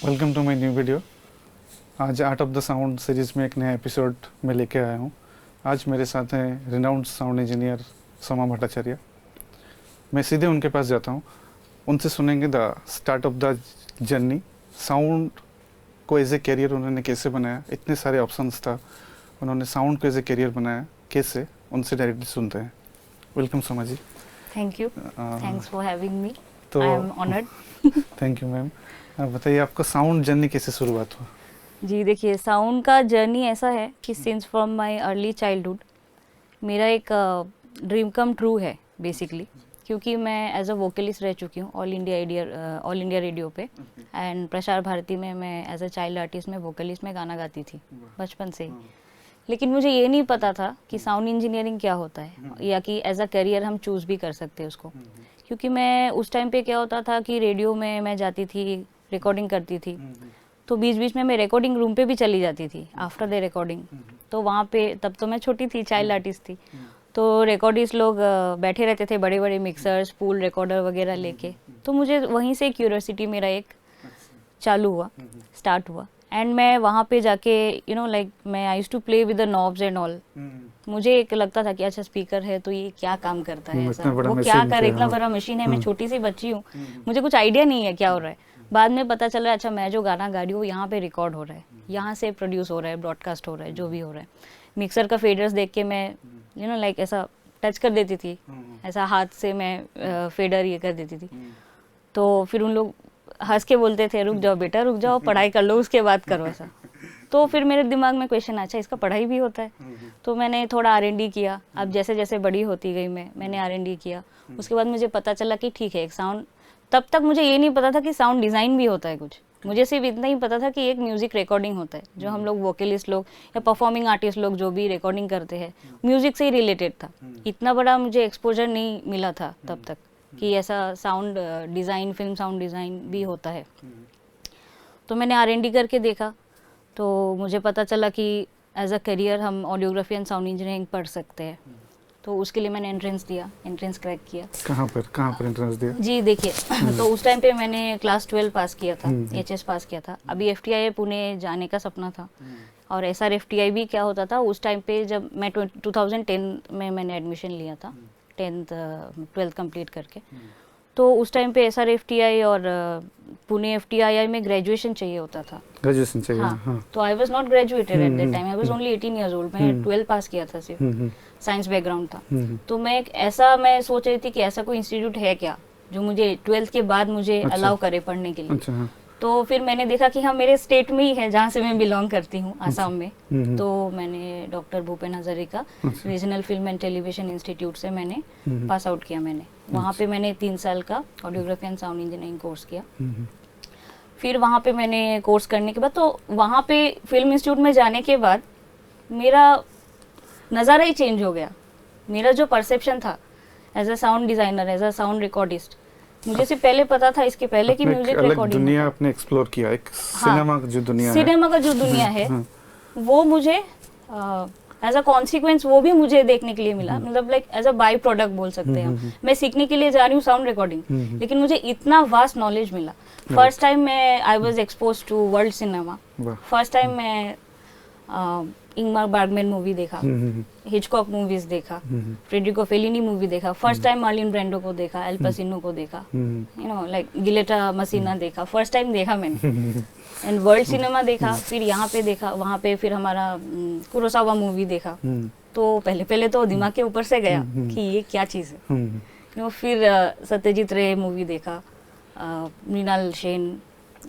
Welcome to my new video. आज art of the sound series में एक नया एपिसोड में लेके आया हूँ। आज मेरे साथ हैं renowned sound engineer Soma Bhattacharya. मैं सीधे उनके पास जाता हूँ, उनसे सुनेंगे the start of the journey. Sound को एज ए कैरियर उन्होंने कैसे बनाया, इतने सारे ऑप्शंस था, उन्होंने साउंड को एज ए कैरियर बनाया कैसे, उनसे डायरेक्टली सुनते हैं। Welcome Soma ji. Thank you, thanks for having me. तो I am honoured. Thank you ma'am. बताइए आपका साउंड जर्नी कैसे शुरुआत हुआ? जी देखिए, साउंड का जर्नी ऐसा है कि since from my early childhood मेरा एक ड्रीम कम ट्रू है बेसिकली, क्योंकि मैं एज अ वोकलिस्ट रह चुकी हूँ ऑल इंडिया रेडियो पे एंड प्रसार भारती में मैं एज अ चाइल्ड आर्टिस्ट में वोकलिस्ट में गाना गाती थी बचपन से ही। लेकिन मुझे ये नहीं पता था कि साउंड इंजीनियरिंग क्या होता है या कि एज अ करियर हम चूज़ भी कर सकते हैं उसको, क्योंकि मैं उस टाइम पे क्या होता था कि रेडियो में मैं जाती थी, रिकॉर्डिंग करती थी, तो बीच बीच में मैं रिकॉर्डिंग रूम पे भी चली जाती थी आफ्टर द रिकॉर्डिंग। तो वहाँ पे तब तो मैं छोटी थी, चाइल्ड आर्टिस्ट थी, तो रिकॉर्डिस्ट लोग बैठे रहते थे, बड़े बड़े मिक्सर्स, पूल रिकॉर्डर वगैरह लेके। तो मुझे वहीं से क्यूरियोसिटी मेरा एक चालू हुआ, स्टार्ट हुआ एंड मैं वहाँ पे जाके लाइक मैं I used to play with the knobs and all. मुझे एक लगता था कि अच्छा स्पीकर है तो ये क्या काम करता है, ऐसा वो क्या करे, इतना बड़ा मशीन है, मैं छोटी सी बच्ची हूँ, मुझे कुछ आइडिया नहीं है क्या हो रहा है। बाद में पता चला अच्छा मैं जो गाना गा रही हूँ यहाँ पे रिकॉर्ड हो रहा है, यहाँ से प्रोड्यूस हो रहा है, ब्रॉडकास्ट हो रहा है, जो भी हो रहा है। मिक्सर का फेडर्स देख के मैं लाइक ऐसा टच कर देती थी, ऐसा हाथ से मैं फेडर ये कर देती थी। तो फिर उन लोग हंस के बोलते थे रुक जाओ बेटा, रुक जाओ, पढ़ाई कर लो उसके बाद करो ऐसा। तो फिर मेरे दिमाग में क्वेश्चन अच्छा इसका पढ़ाई भी होता है, तो मैंने थोड़ा R&D किया। अब जैसे जैसे बड़ी होती गई मैंने R&D किया। उसके बाद मुझे पता चला कि ठीक है एक साउंड, तब तक मुझे ये नहीं पता था कि साउंड डिज़ाइन भी होता है कुछ, मुझे सिर्फ इतना ही पता था कि एक म्यूजिक रिकॉर्डिंग होता है, जो हम लोग वोकलिस्ट लोग या परफॉर्मिंग आर्टिस्ट लोग जो भी रिकॉर्डिंग करते हैं म्यूजिक से ही रिलेटेड था। इतना बड़ा मुझे एक्सपोजर नहीं मिला था तब तक कि ऐसा sound design, film sound design भी होता है। तो मैंने R&D करके देखा, तो मुझे पता चला कि एज अ करियर हम ऑडियोग्राफी एंड साउंड इंजीनियरिंग पढ़ सकते हैं। तो उसके लिए मैंने एंट्रेंस दिया, एंट्रेंस क्रैक किया। कहाँ पर एंट्रेंस दिया? जी देखिए तो उस टाइम पे मैंने क्लास 12 पास किया था, HS पास किया था। अभी FTI पुणे जाने का सपना था, और SR-FTI भी क्या होता था उस टाइम पे, जब मैं 2010 में मैंने एडमिशन लिया था, 12th कंप्लीट करके। तो उस टाइम पे SR-FTI और पुणे FTII में ग्रेजुएशन चाहिए होता था। ग्रेजुएशन चाहिए, हाँ। तो I was not graduated at that time, I was only 18 years old। मैं 12 पास किया था, सिर्फ साइंस बैकग्राउंड था। तो मैं मैं सोच रही थी कि ऐसा कोई इंस्टीट्यूट है क्या जो मुझे 12th के बाद मुझे अलाउ करे पढ़ने के लिए। अच्छा, हाँ। तो फिर मैंने देखा कि हाँ मेरे स्टेट में ही है जहाँ से मैं बिलोंग करती हूँ, आसाम में। तो मैंने doctor Bhupen Hazarika regional film and television institute से मैंने पास आउट किया। मैंने वहाँ पे मैंने 3 साल का audiography and sound engineering course किया। फिर वहाँ पे मैंने कोर्स करने के बाद, तो वहाँ पे फिल्म इंस्टीट्यूट में जाने के बाद मेरा नज़ारा ही चेंज हो गया। मेरा जो परसेप्शन था as a sound designer, as a sound recordist, मुझे सिर्फ पहले पता था इसके पहले कि म्यूजिक रिकॉर्डिंग दुनिया आपने एक्सप्लोर किया, एक सिनेमा जो दुनिया है, सिनेमा का जो दुनिया है वो मुझे एज अ कॉन्सिक्वेंस वो भी मुझे देखने के लिए मिला। मतलब like as a by product बोल सकते हैं। मैं सीखने के लिए जा रही हूँ साउंड रिकॉर्डिंग, लेकिन मुझे इतना वास्ट नॉलेज मिला। फर्स्ट टाइम मैं I was expose to world cinema. First time मैं इंगमार बर्गमैन मूवी देखा, हिचकॉक मूवीज देखा, फ्रेडरिको फेलिनी मूवी देखा, फर्स्ट टाइम मार्लिन ब्रांडो को देखा, एल पसिनो को देखा, लाइक गिलेटा मसीना देखा, फर्स्ट टाइम देखा मैंने। एंड वर्ल्ड सिनेमा देखा, फिर यहाँ पे देखा, वहाँ पे फिर हमारा कुरोसावा मूवी देखा। तो पहले तो दिमाग के ऊपर से गया कि ये क्या चीज़ है। फिर सत्यजीत रे मूवी देखा, मृणाल सेन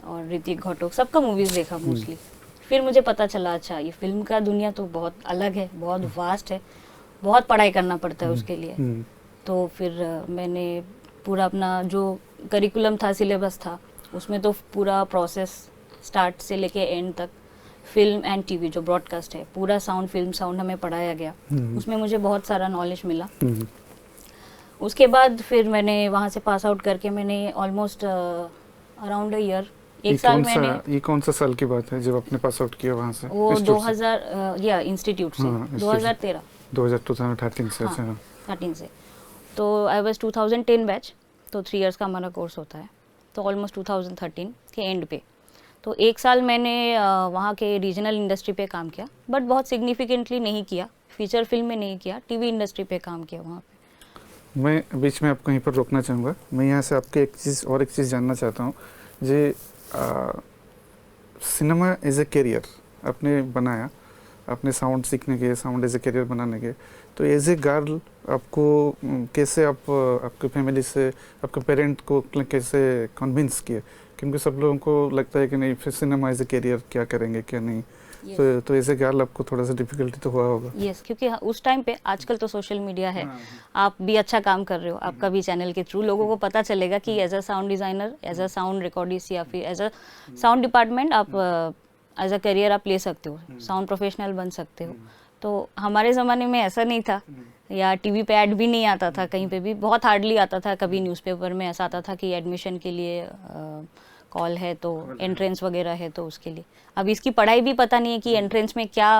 और ऋतिक घटक, सबका मूवीज देखा मोस्टली। फिर मुझे पता चला अच्छा ये फिल्म का दुनिया तो बहुत अलग है, बहुत वास्ट है, बहुत पढ़ाई करना पड़ता है उसके लिए। तो फिर मैंने पूरा अपना जो करिकुलम था, सिलेबस था, उसमें तो पूरा प्रोसेस स्टार्ट से लेके एंड तक, फिल्म एंड टीवी जो ब्रॉडकास्ट है, पूरा साउंड, फिल्म साउंड हमें पढ़ाया गया। उसमें मुझे बहुत सारा नॉलेज मिला। उसके बाद फिर मैंने वहाँ से पास आउट करके मैंने ऑलमोस्ट अराउंड अ ईयर, एक साल मैंने, ये कौन सा साल की बात है जब आपने पास आउट किया वहाँ से? वो 2000 या इंस्टीट्यूट से 2013 2013 से। हाँ, 13 से। तो आई वाज 2010 बैच, तो 3 इयर्स का हमारा कोर्स होता है। तो ऑलमोस्ट 2013 के एंड पे तो 1 साल मैंने वहाँ के रीजनल इंडस्ट्री पे काम किया, बट बहुत सिग्निफिकेंटली नहीं किया, फीचर फिल्म में नहीं किया, टीवी इंडस्ट्री पे काम किया वहाँ पे। मैं बीच में आपको यहीं पर रोकना चाहूँगा। मैं यहाँ से आपके एक चीज़ जानना चाहता हूँ। जे सिनेमा एज ए करियर आपने बनाया, अपने साउंड सीखने के, साउंड एज ए करियर बनाने के, तो एज ए गर्ल आपको कैसे आपके फैमिली से, आपके पेरेंट को कैसे कन्विंस किए? क्योंकि सब लोगों को लगता है कि नहीं फिर सिनेमा एज ए करियर क्या करेंगे क्या नहीं। तो एज ए गर्ल आपको थोड़ा सा डिफिकल्टी तो हुआ होगा। यस, क्योंकि उस टाइम पे, आजकल तो सोशल मीडिया है, आप भी अच्छा काम कर रहे हो, आपका भी चैनल के थ्रू लोगों को पता चलेगा कि as a sound designer, as a sound recordist या फिर एज अ साउंड डिपार्टमेंट आप एज अ करियर आप ले सकते हो, साउंड प्रोफेशनल बन सकते हो। तो हमारे ज़माने में ऐसा नहीं था, या टीवी पे ऐड भी नहीं आता था, कहीं पे भी बहुत हार्डली आता था। कभी न्यूज़पेपर में ऐसा आता था कि एडमिशन के लिए कॉल है, तो एंट्रेंस वगैरह है तो उसके लिए। अब इसकी पढ़ाई भी पता नहीं है कि एंट्रेंस में क्या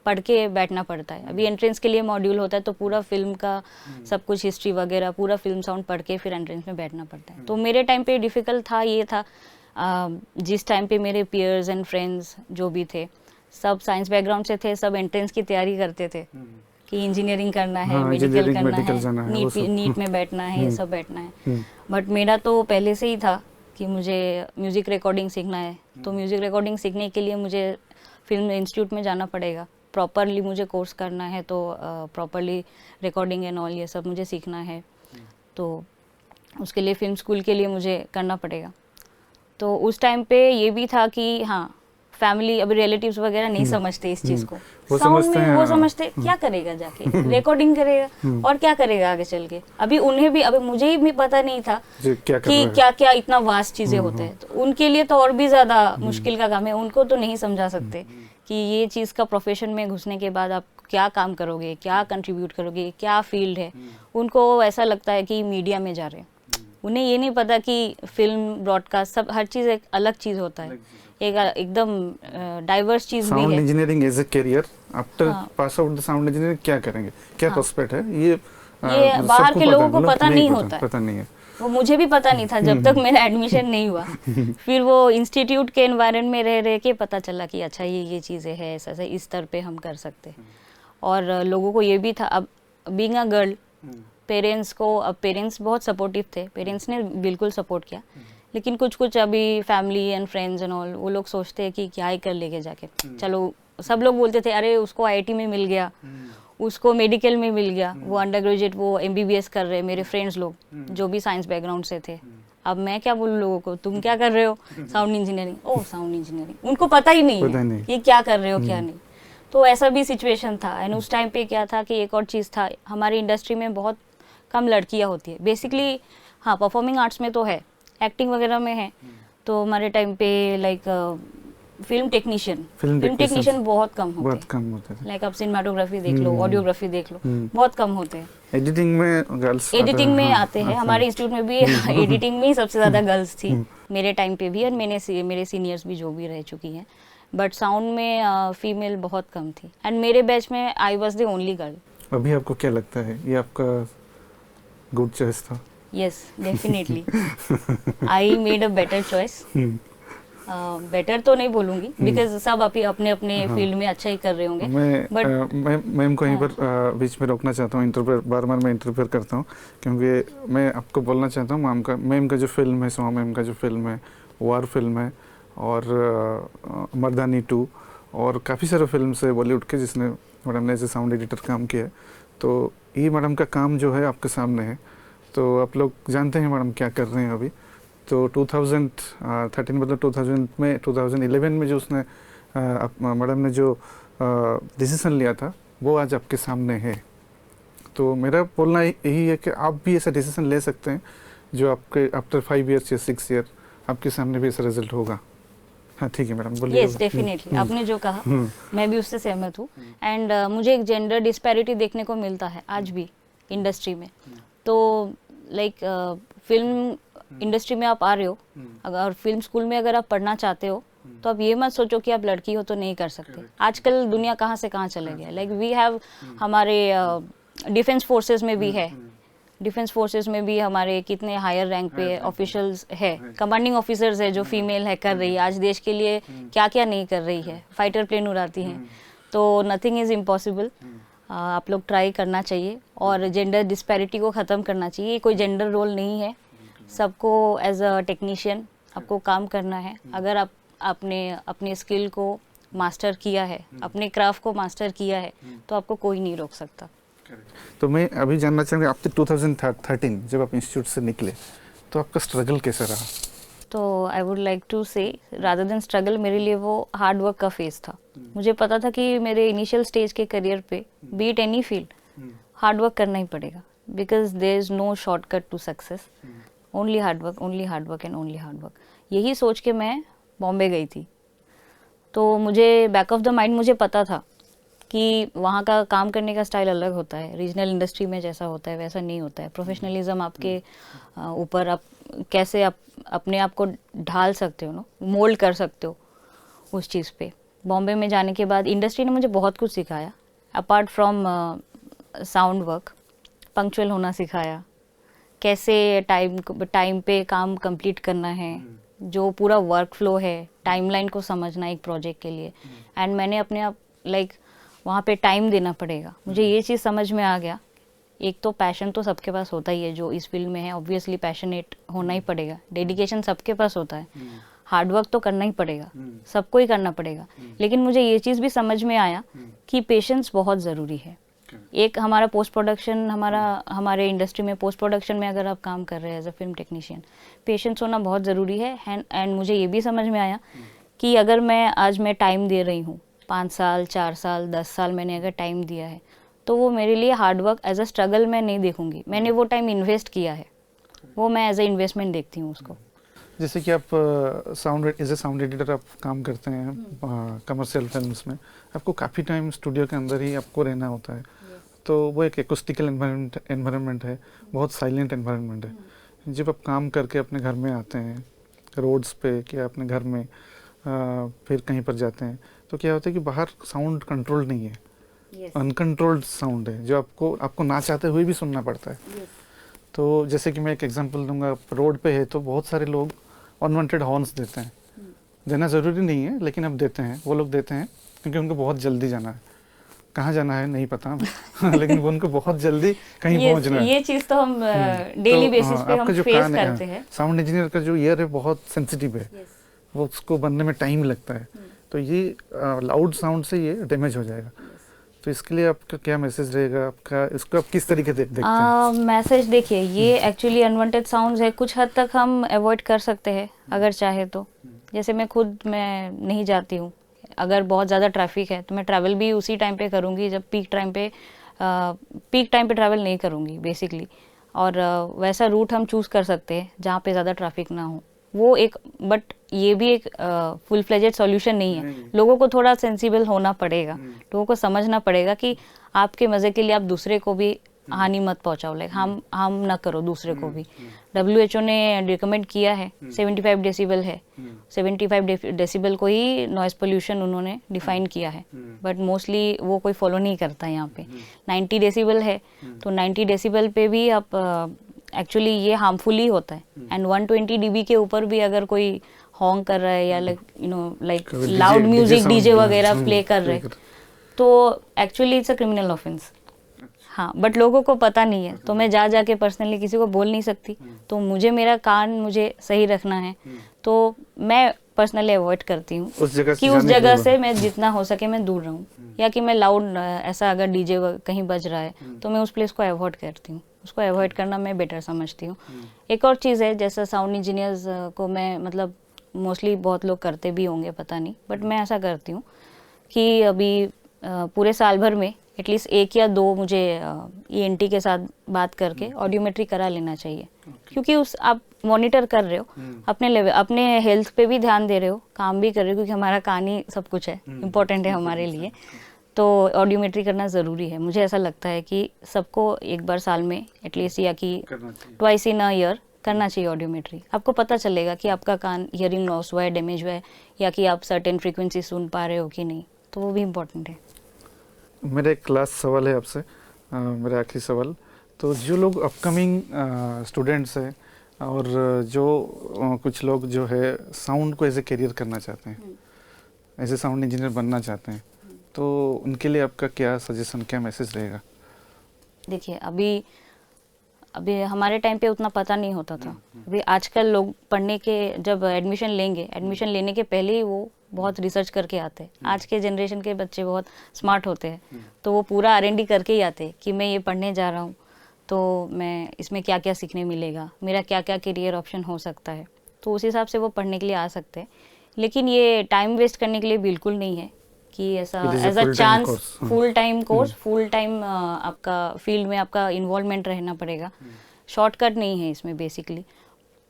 पढ़ के बैठना पड़ता है। अभी एंट्रेंस के लिए मॉड्यूल होता है, तो पूरा फिल्म का सब कुछ हिस्ट्री वगैरह, पूरा फिल्म साउंड पढ़ के फिर एंट्रेंस में बैठना पड़ता है। तो मेरे टाइम पे डिफ़िकल्ट था, ये था जिस टाइम पे मेरे पीयर्स एंड फ्रेंड्स जो भी थे, सब साइंस बैकग्राउंड से थे, सब एंट्रेंस की तैयारी करते थे कि इंजीनियरिंग करना है, मेडिकल करना है, नीट में बैठना है, ये सब बैठना है। बट मेरा तो पहले से ही था कि मुझे म्यूज़िक रिकॉर्डिंग सीखना है। तो म्यूज़िक रिकॉर्डिंग सीखने के लिए मुझे फिल्म इंस्टीट्यूट में जाना पड़ेगा, प्रॉपरली मुझे कोर्स करना है, तो प्रॉपरली रिकॉर्डिंग एंड ऑल ये सब मुझे सीखना है। तो उसके लिए फिल्म स्कूल के लिए मुझे करना पड़ेगा। तो उस टाइम पे ये भी था कि हाँ, फैमिली, अभी रिलेटिव्स वगैरह नहीं समझते इस चीज़ को। साउंड में वो समझते क्या करेगा जाके, रिकॉर्डिंग करेगा और क्या करेगा आगे चल के। अभी उन्हें भी, अभी मुझे भी पता नहीं था कि क्या क्या इतना वास्ट चीज़ें होते हैं। तो उनके लिए तो और भी ज़्यादा मुश्किल का काम है। उनको तो नहीं समझा सकते कि ये चीज़ का प्रोफेशन में घुसने के बाद आप क्या काम करोगे, क्या कंट्रीब्यूट करोगे, क्या फील्ड है। उनको ऐसा लगता है कि मीडिया में जा रहे हैं। उन्हें ये नहीं पता कि फिल्म, ब्रॉडकास्ट, सब हर चीज़ एक अलग चीज़ होता है, एक एकदम डाइवर्स चीज़ भी है। Sound engineering as a career, after pass out the sound engineering क्या करेंगे, क्या प्रोस्पेक्ट है, ये बाहर के लोगों को पता नहीं होता है। पता नहीं है, वो मुझे भी पता नहीं था जब तक मेरा एडमिशन नहीं हुआ। फिर वो इंस्टीट्यूट के एनवायरनमेंट में रह के पता चला कि अच्छा ये चीज़ें हैं, ऐसा इस स्तर पे हम कर सकते हैं। और लोगों को ये भी था, अब बीइंग अ गर्ल, पेरेंट्स को, अब पेरेंट्स बहुत सपोर्टिव थे, पेरेंट्स ने बिल्कुल सपोर्ट किया। लेकिन कुछ अभी family and friends and all, वो लोग सोचते हैं कि क्या ही कर लेके जाके। चलो, सब लोग बोलते थे अरे उसको आईआईटी में मिल गया, उसको मेडिकल में मिल गया, वो अंडर ग्रेजुएट, वो एमबीबीएस कर रहे हैं, मेरे फ्रेंड्स लोग जो भी साइंस बैकग्राउंड से थे। अब मैं क्या बोलूं लोगों को, तुम क्या कर रहे हो, साउंड इंजीनियरिंग, ओह साउंड इंजीनियरिंग, उनको पता ही नहीं है ये क्या कर रहे हो क्या नहीं। तो ऐसा भी सिचुएशन था। एंड उस टाइम पे क्या था कि एक और चीज़ था, हमारी इंडस्ट्री में बहुत कम लड़कियां होती है बेसिकली। हाँ, परफॉर्मिंग आर्ट्स में तो है, एक्टिंग वगैरह में है। तो हमारे टाइम पे लाइक फिल्म टेक्नीशियन बहुत कम होते हैं। लाइक आप सिनेमाटोग्राफी देख लो, ऑडियोग्राफी देख लो, बहुत कम होते हैं। एडिटिंग में गर्ल्स आते हैं। हमारे इंस्टीट्यूट में भी एडिटिंग में ही सबसे ज़्यादा गर्ल्स थी मेरे टाइम पे भी, और मेरे सीनियर्स भी जो भी रह चुकी हैं। बट साउंड में फीमेल बहुत कम थी। एंड मेरे बैच में I was the only girl. अभी आपको क्या लगता है, ये आपका गुड चॉइस था? Yes, definitely. I made a better choice. Better तो नहीं बोलूंगी, बिकॉज सब अपने अपने फील्ड में अच्छा ही कर रहे होंगे। मैं मैम को यहीं पर बीच में रोकना चाहता हूँ, बार बार मैं इंटरफेयर करता हूँ, क्योंकि मैं आपको बोलना चाहता हूँ मैम का जो फिल्म है, सोमा मैम का जो फिल्म है, वार फिल्म है, और मर्दानी 2, और काफ़ी सारे फिल्म है बॉलीवुड के जिसने मैडम ने एज ए साउंड एडिटर काम किया है। तो ये मैडम का काम जो है आपके सामने है, तो आप लोग जानते हैं मैडम क्या कर रहे हैं अभी। तो 2013 मतलब 2011 में जो उसने मैडम ने जो डिसीजन लिया था वो आज आपके सामने है। तो मेरा बोलना यही है कि आप भी ऐसा डिसीजन ले सकते हैं जो आपके आफ्टर 5 ईयर्स या 6 ईयर आपके सामने भी ऐसा रिजल्ट होगा। हाँ ठीक है मैडम, बोलिए। यस, डेफिनेटली आपने जो कहा मैं भी उससे सहमत हूँ। एंड मुझे एक जेंडर डिस्पैरिटी देखने को मिलता है आज भी इंडस्ट्री में। तो लाइक फिल्म इंडस्ट्री में आप आ रहे हो, अगर फिल्म स्कूल में अगर आप पढ़ना चाहते हो तो आप ये मत सोचो कि आप लड़की हो तो नहीं कर सकते। आजकल दुनिया कहाँ से कहाँ चले गया। लाइक वी हैव, हमारे डिफेंस फोर्सेस में भी है डिफेंस फोर्सेस में भी हमारे कितने हायर रैंक पे ऑफिशियल्स है, कमांडिंग ऑफिसर्स है जो फीमेल है, कर रही है आज देश के लिए क्या क्या नहीं कर रही है, फाइटर प्लेन उड़ाती हैं, तो नथिंग इज़ इम्पॉसिबल। आप लोग ट्राई करना चाहिए और जेंडर डिस्पैरिटी को ख़त्म करना चाहिए। कोई जेंडर रोल नहीं है, सबको एज अ टेक्नीशियन आपको काम करना है। अगर आप अपने स्किल को मास्टर किया है, अपने क्राफ्ट को मास्टर किया है, तो आपको कोई नहीं रोक सकता। तो मैं अभी जानना चाहूँगा, आपके 2013 जब आप इंस्टीट्यूट से निकले तो आपका स्ट्रगल कैसा रहा? तो आई वुड लाइक टू से रादर देन स्ट्रगल, मेरे लिए वो हार्ड वर्क का फेज था। मुझे पता था कि मेरे इनिशियल स्टेज के करियर पे be it any field hard work करना ही पड़ेगा, because there is no shortcut to success, only hard work, only hard work and only hard work. यही सोच के मैं बॉम्बे गई थी। तो मुझे बैक ऑफ द माइंड मुझे पता था कि वहाँ का काम करने का स्टाइल अलग होता है, रीजनल इंडस्ट्री में जैसा होता है वैसा नहीं होता है। प्रोफेशनलिज्म आपके ऊपर आप कैसे आप अपने आप को ढाल सकते हो ना, मोल्ड कर सकते हो उस चीज़ पे। बॉम्बे में जाने के बाद इंडस्ट्री ने मुझे बहुत कुछ सिखाया, apart from sound work, punctual होना सिखाया, कैसे टाइम पे काम कंप्लीट करना है, जो पूरा वर्क फ्लो है, टाइमलाइन को समझना एक प्रोजेक्ट के लिए। एंड मैंने अपने आप वहाँ पे टाइम देना पड़ेगा। मुझे ये चीज़ समझ में आ गया, एक तो पैशन तो सबके पास होता ही है जो इस फील्ड में है, ऑब्वियसली पैशनेट होना ही पड़ेगा, डेडिकेशन सबके पास होता है, हार्ड वर्क तो करना ही पड़ेगा, सबको ही करना पड़ेगा। लेकिन मुझे ये चीज़ भी समझ में आया कि पेशेंस बहुत ज़रूरी है। एक हमारा पोस्ट प्रोडक्शन, हमारे इंडस्ट्री में पोस्ट प्रोडक्शन में अगर आप काम कर रहे हैं as a film technician, patience होना बहुत ज़रूरी है। एंड मुझे ये भी समझ में आया कि अगर मैं टाइम दे रही हूँ, 5 साल 4 साल 10 साल मैंने अगर टाइम दिया है, तो वो मेरे लिए hard work as a struggle मैं नहीं देखूंगी। मैंने वो टाइम इन्वेस्ट किया है, वो मैं एज अ इन्वेस्टमेंट देखती हूँ उसको। जैसे कि आप एज ए साउंड एडिटर आप काम करते हैं कमर्शियल फिल्म्स में, आपको काफ़ी टाइम स्टूडियो के अंदर ही आपको रहना होता है। तो वो एक एक्यूस्टिकल एनवायरनमेंट है, बहुत साइलेंट एनवायरनमेंट है। जब आप काम करके अपने घर में आते हैं, रोड्स पे या अपने घर में फिर कहीं पर जाते हैं, तो क्या होता है कि बाहर साउंड कंट्रोल नहीं है, अनकंट्रोल्ड साउंड है जो आपको ना चाहते हुए भी सुनना पड़ता है। तो जैसे कि मैं एक एग्जांपल दूंगा, रोड पे है तो बहुत सारे लोग अनवांटेड हॉर्न्स देते हैं। देना ज़रूरी नहीं है, लेकिन अब देते हैं, वो लोग देते हैं क्योंकि उनको बहुत जल्दी जाना है। कहाँ जाना है नहीं पता लेकिन वो उनको बहुत जल्दी कहीं पहुंचना है। ये चीज़ तो हम डेली बेसिस पे हम फेस करते हैं। साउंड इंजीनियर का जो ईयर है बहुत सेंसिटिव है, वो उसको बनने में टाइम लगता है। तो ये लाउड साउंड से ये डैमेज हो जाएगा। तो इसके लिए आपका क्या मैसेज रहेगा आपका, इसको आप किस तरीके से देखते हैं? मैसेज देखिए, ये एक्चुअली अनवांटेड साउंड्स है, कुछ हद तक हम अवॉइड कर सकते हैं अगर चाहे तो। जैसे मैं नहीं जाती हूँ, अगर बहुत ज़्यादा ट्रैफिक है तो मैं ट्रैवल भी उसी टाइम पे करूँगी जब पीक टाइम पे ट्रैवल नहीं करूँगी बेसिकली। और वैसा रूट हम चूज़ कर सकते हैं जहाँ पे ज़्यादा ट्रैफिक ना हो, वो एक, बट ये भी एक फुल फ्लेजेड सॉल्यूशन नहीं है। लोगों को थोड़ा सेंसिबल होना पड़ेगा, लोगों को समझना पड़ेगा कि आपके मज़े के लिए आप दूसरे को भी हानि मत पहुंचाओ, लाइक हम ना करो दूसरे को भी। WHO ने रिकमेंड किया है 75 डेसिबल है, 75 डेसिबल को ही नॉइस पोल्यूशन उन्होंने डिफाइन किया है, बट मोस्टली वो कोई फॉलो नहीं करता यहाँ पे। 90 डेसिबल है, तो 90 डेसिबल पे भी आप एक्चुअली ये हार्मफुल ही होता है। एंड 120 dB के ऊपर भी अगर कोई हॉर्न कर रहा है या लाइक लाउड म्यूजिक डीजे वगैरह प्ले कर रहे हैं, तो actually it's a criminal offence. हाँ, बट लोगों को पता नहीं है, तो मैं जाके पर्सनली किसी को बोल नहीं सकती। तो मेरा कान मुझे सही रखना है, तो मैं पर्सनली अवॉइड करती हूँ कि उस जगह से मैं जितना हो सके मैं दूर रहूँ, या कि मैं लाउड ऐसा अगर डीजे कहीं बज रहा है तो मैं उस प्लेस को अवॉइड करती हूँ। उसको अवॉइड करना मैं बेटर समझती हूँ। एक और चीज़ है, जैसा साउंड इंजीनियर्स को मैं मतलब मोस्टली बहुत लोग करते भी होंगे पता नहीं, बट मैं ऐसा करती हूँ कि अभी पूरे साल भर में एटलीस्ट 1 या 2 मुझे ENT के साथ बात करके ऑडियोमेट्री करा लेना चाहिए। क्योंकि आप मॉनिटर कर रहे हो अपने लेवल, अपने हेल्थ पे भी ध्यान दे रहे हो, काम भी कर रहे हो, क्योंकि हमारा कान ही सब कुछ है, इम्पोर्टेंट है हमारे लिए। तो ऑडियोमेट्री करना ज़रूरी है। मुझे ऐसा लगता है कि सबको एक बार साल में एटलीस्ट, या कि ट्वाइस इन अ ईयर करना चाहिए ऑडियोमेट्री। आपको पता चलेगा कि आपका कान हियरिंग लॉस हुआ है, डैमेज हुआ है, या कि आप सर्टेन फ्रीक्वेंसी सुन पा रहे हो कि नहीं, तो वो भी इम्पोर्टेंट है। मेरा एक लास्ट सवाल है आपसे, मेरा आखिरी सवाल। तो जो लोग अपकमिंग स्टूडेंट्स हैं और जो कुछ लोग जो है साउंड को एज ए करियर करना चाहते हैं, एज ए साउंड इंजीनियर बनना चाहते हैं, तो उनके लिए आपका क्या सजेशन, क्या मैसेज रहेगा? देखिए, अभी हमारे टाइम पे उतना पता नहीं होता था। अभी आजकल लोग पढ़ने के जब एडमिशन लेंगे, एडमिशन लेने के पहले ही वो बहुत रिसर्च करके आते हैं। आज के जनरेशन के बच्चे बहुत स्मार्ट होते हैं, तो वो पूरा R&D करके ही आते हैं कि मैं ये पढ़ने जा रहा हूँ तो मैं इसमें क्या क्या सीखने मिलेगा, मेरा क्या क्या करियर ऑप्शन हो सकता है, तो उस हिसाब से वो पढ़ने के लिए आ सकते हैं। लेकिन ये टाइम वेस्ट करने के लिए बिल्कुल नहीं है कि ऐसा as a chance, full time course, full time आपका फील्ड में आपका इन्वॉल्वमेंट रहना पड़ेगा। शॉर्टकट नहीं है इसमें बेसिकली,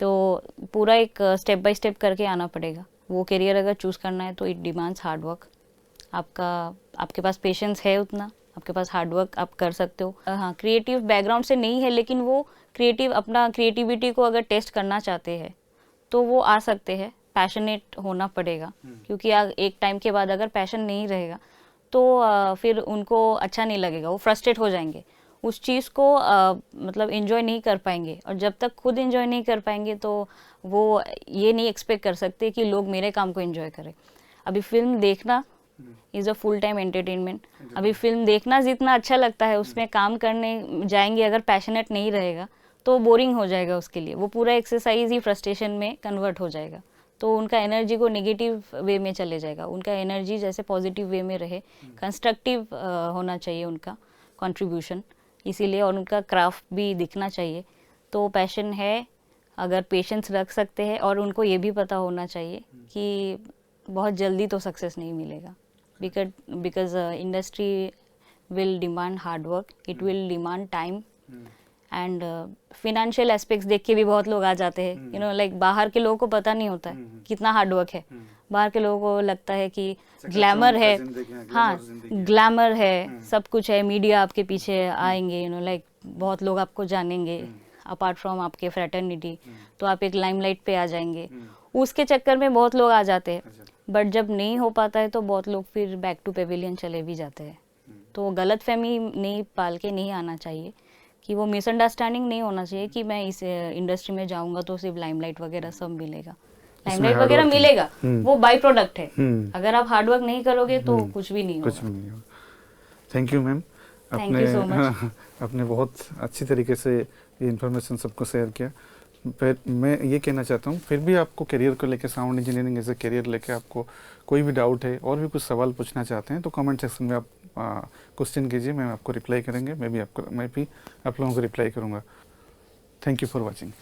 तो पूरा एक स्टेप बाय स्टेप करके आना पड़ेगा। वो करियर अगर चूज़ करना है तो इट डिमांड्स हार्ड वर्क। आपके पास पेशेंस है उतना, आपके पास हार्ड वर्क आप कर सकते हो। हाँ, क्रिएटिव बैकग्राउंड से नहीं है, लेकिन वो अपना क्रिएटिविटी को अगर टेस्ट करना चाहते हैं तो वो आ सकते हैं। पैशनेट होना पड़ेगा, क्योंकि एक टाइम के बाद अगर पैशन नहीं रहेगा तो फिर उनको अच्छा नहीं लगेगा, वो फ्रस्ट्रेट हो जाएंगे, उस चीज़ को मतलब एंजॉय नहीं कर पाएंगे। और जब तक खुद एंजॉय नहीं कर पाएंगे तो वो ये नहीं एक्सपेक्ट कर सकते कि लोग मेरे काम को एंजॉय करें। अभी फिल्म देखना is a full time entertainment. अभी फिल्म देखना जितना अच्छा लगता है, उसमें काम करने जाएंगे अगर पैशनेट नहीं रहेगा तो बोरिंग हो जाएगा उसके लिए, वो पूरा एक्सरसाइज ही फ्रस्ट्रेशन में कन्वर्ट हो जाएगा। तो उनका एनर्जी को नेगेटिव वे में चले जाएगा। उनका एनर्जी जैसे पॉजिटिव वे में रहे, कंस्ट्रक्टिव होना चाहिए उनका कंट्रीब्यूशन, इसीलिए। और उनका क्राफ्ट भी दिखना चाहिए। तो पैशन है, अगर पेशेंस रख सकते हैं, और उनको ये भी पता होना चाहिए कि बहुत जल्दी तो सक्सेस नहीं मिलेगा, because industry will demand hard work, it will demand time and financial aspects देख के भी बहुत लोग आ जाते हैं। यू नो, लाइक बाहर के लोगों को पता नहीं होता है कितना हार्ड वर्क है। बाहर के लोगों को लगता है कि ग्लैमर है, हाँ ग्लैमर है, सब कुछ है, मीडिया आपके पीछे आएंगे, यू नो लाइक बहुत लोग आपको जानेंगे अपार्ट फ्रॉम आपके फ्रेटर्निटी, तो आप एक लाइमलाइट पे आ जाएंगे। उसके चक्कर में बहुत लोग आ जाते हैं, बट जब नहीं हो पाता है तो बहुत लोग फिर बैक टू पेविलियन चले भी जाते हैं। तो गलत फहमी नहीं पाल के नहीं आना चाहिए, कि वो मिसअंडरस्टैंडिंग नहीं होना चाहिए कि मैं इस इंडस्ट्री में जाऊंगा तो सिर्फ लाइमलाइट वगैरह सब मिलेगा। लाइमलाइट वगैरह मिलेगा, वो बाई प्रोडक्ट है। अगर आप हार्डवर्क नहीं करोगे तो कुछ भी नहीं होगा। Thank you ma'am, thank you so much. आपने बहुत अच्छी तरीके से ये इन्फॉर्मेशन सबको शेयर किया। फिर मैं ये कहना चाहता हूँ, फिर भी आपको करियर को लेकर, sound engineering as a career लेके आपको कोई भी डाउट है और भी कुछ सवाल पूछना चाहते हैं तो कमेंट सेक्शन में आप क्वेश्चन कीजिए, मैं आपको रिप्लाई करेंगे। मैं भी आप लोगों को रिप्लाई करूँगा। Thank you for watching.